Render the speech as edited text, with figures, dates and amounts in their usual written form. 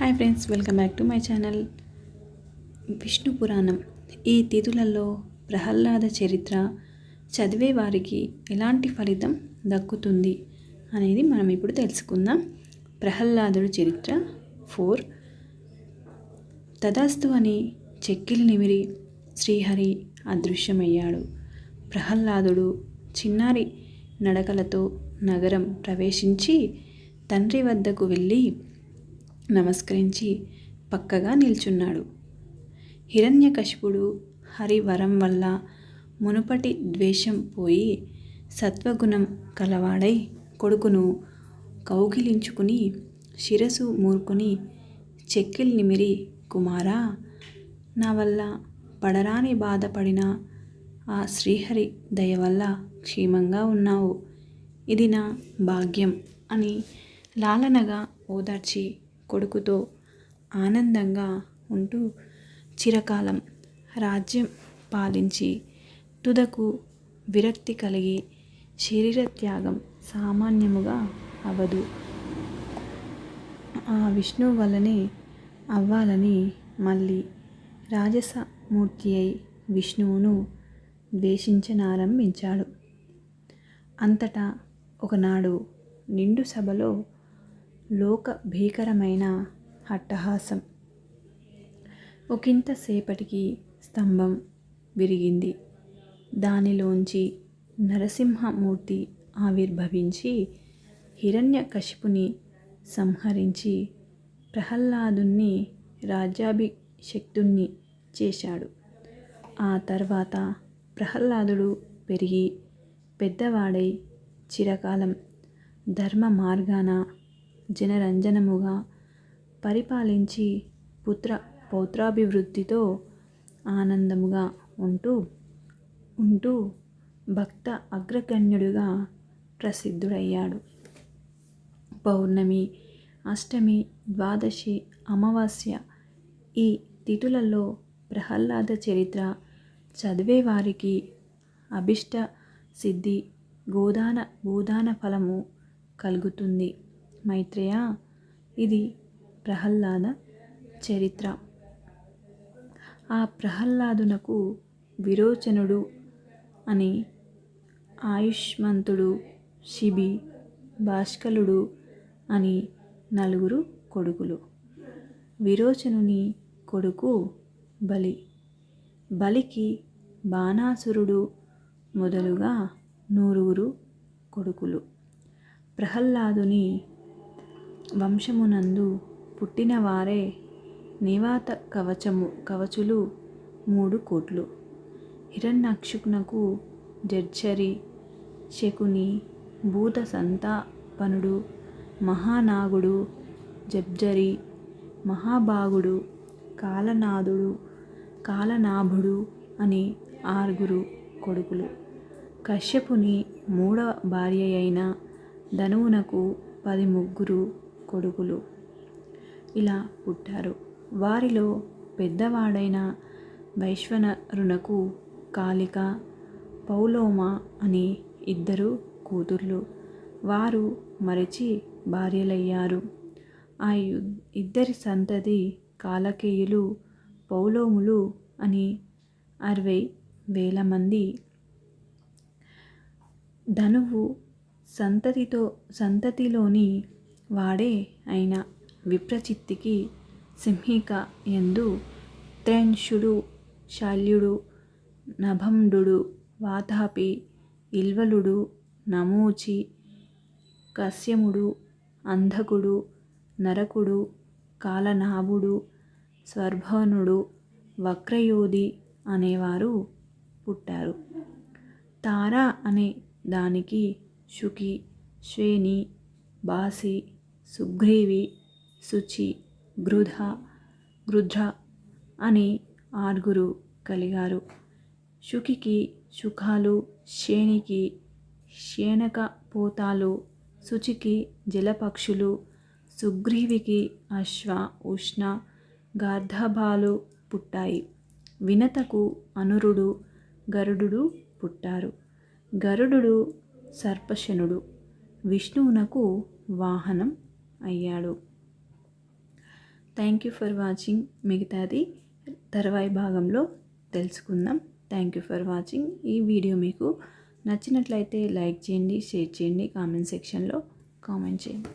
Hi friends, welcome back to my channel. Vishnu పురాణం ఈ తిథులలో ప్రహ్లాద చరిత్ర చదివే వారికి ఎలాంటి ఫలితం దక్కుతుంది అనేది మనం ఇప్పుడు తెలుసుకుందాం. ప్రహ్లాదుడి చరిత్ర 4. తదాస్తు అని చెక్కిలి నిమిరి శ్రీహరి అదృశ్యమయ్యాడు. ప్రహ్లాదుడు చిన్నారి నడకలతో నగరం ప్రవేశించి తండ్రి వద్దకు వెళ్ళి నమస్కరించి పక్కగా నిల్చున్నాడు. హిరణ్యకశిపుడు హరి వరం వల్ల మునుపటి ద్వేషం పోయి సత్వగుణం కలవాడై కొడుకును కౌగిలించుకుని శిరసు మూర్కుని చెక్కిలి నిమిరి, కుమారా, నా వల్ల పడరాని బాధపడిన ఆ శ్రీహరి దయ వల్ల క్షేమంగా ఉన్నావు, ఇది నా భాగ్యం అని లాలనగా ఓదార్చి కొడుకుతో ఆనందంగా ఉంటూ చిరకాలం రాజ్యం పాలించి తుదకు విరక్తి కలిగి శరీరత్యాగం సామాన్యముగా అవదు. ఆ విష్ణువు వల్లనే అవ్వాలని మళ్ళీ రాజసమూర్తి అయి విష్ణువును ద్వేషించనారంభించాడు. అంతటా ఒకనాడు నిండు సభలో లోక భీకరమైన అట్టహాసం. ఒకంత సేపటికి స్తంభం విరిగింది. దానిలోంచి నరసింహమూర్తి ఆవిర్భవించి హిరణ్యకశిపుని సంహరించి ప్రహ్లాదుని రాజ్యాభిషిక్తుణ్ణి చేశాడు. ఆ తర్వాత ప్రహ్లాదుడు పెరిగి పెద్దవాడై చిరకాలం ధర్మ మార్గాన జనరంజనముగా పరిపాలించి పౌత్రాభివృద్ధితో ఆనందముగా ఉంటూ భక్త అగ్రగణ్యుడిగా ప్రసిద్ధుడయ్యాడు. పౌర్ణమి, అష్టమి, ద్వాదశి, అమావాస్య ఈ తిథులలో ప్రహ్లాద చరిత్ర చదివేవారికి అభిష్ట సిద్ధి, భూదాన ఫలము కలుగుతుంది. మైత్రేయ, ఇది ప్రహ్లాద చరిత్ర. ఆ ప్రహ్లాదునకు విరోచనుడు అని, ఆయుష్మంతుడు, శిబి, భాష్కలుడు అని 4 కొడుకులు. విరోచనుని కొడుకు బలి. బలికి బాణాసురుడు మొదలుగా 9 కొడుకులు. ప్రహ్లాదుని వంశమునందు పుట్టిన వారే నివాత కవచులు 3 కోట్లు. హిరణ్యాక్షునకు జర్జరి, శకుని, భూత సంతాపనుడు, మహానాగుడు, జబ్జరి, మహాభాగుడు, కాలనాభుడు అని 6 కొడుకులు. కశ్యపుని 3వ భార్య అయిన ధనువునకు 13 కొడుకులు. ఇలా పుట్టారు. వారిలో పెద్దవాడైన వైశ్వనరునకు కాళిక, పౌలోమ అని 2 కూతుర్లు. వారు మరచి భార్యలయ్యారు. ఆ 2 సంతతి కాలకేయులు, పౌలోములు అని 60,000 మంది. ధనువు సంతతిలోని వాడే అయిన విప్రచిత్తికి సింహిక యందు త్ర్యంశుడు, శల్యుడు, నభండు, వాతాపి, ఇల్వలుడు, నమోచి, కశ్యముడు, అంధకుడు, నరకుడు, కాలనాభుడు, స్వర్భనుడు, వక్రయోధి అనేవారు పుట్టారు. తార అనే దానికి శుకి, శ్వేని, బాసి, సుగ్రీవి, శుచి, గృధ్ర అని 6 కలిగారు. శుకికి శుకాలు, శ్వేనికి శేనకపోతాలు, శుచికి జలపక్షులు, సుగ్రీవికి అశ్వ, ఉష్ణ, గార్ధబాలు పుట్టాయి. వినతకు అనురుడు, గరుడు పుట్టారు. గరుడు థ్యాంక్ యూ ఫర్ వాచింగ్. మిగతాది తర్వాయి భాగంలో తెలుసుకుందాం. Thank you for watching. ఈ వీడియో మీకు నచ్చినట్లయితే లైక్ చేయండి, షేర్ చేయండి, కామెంట్ సెక్షన్లో కామెంట్ చేయండి.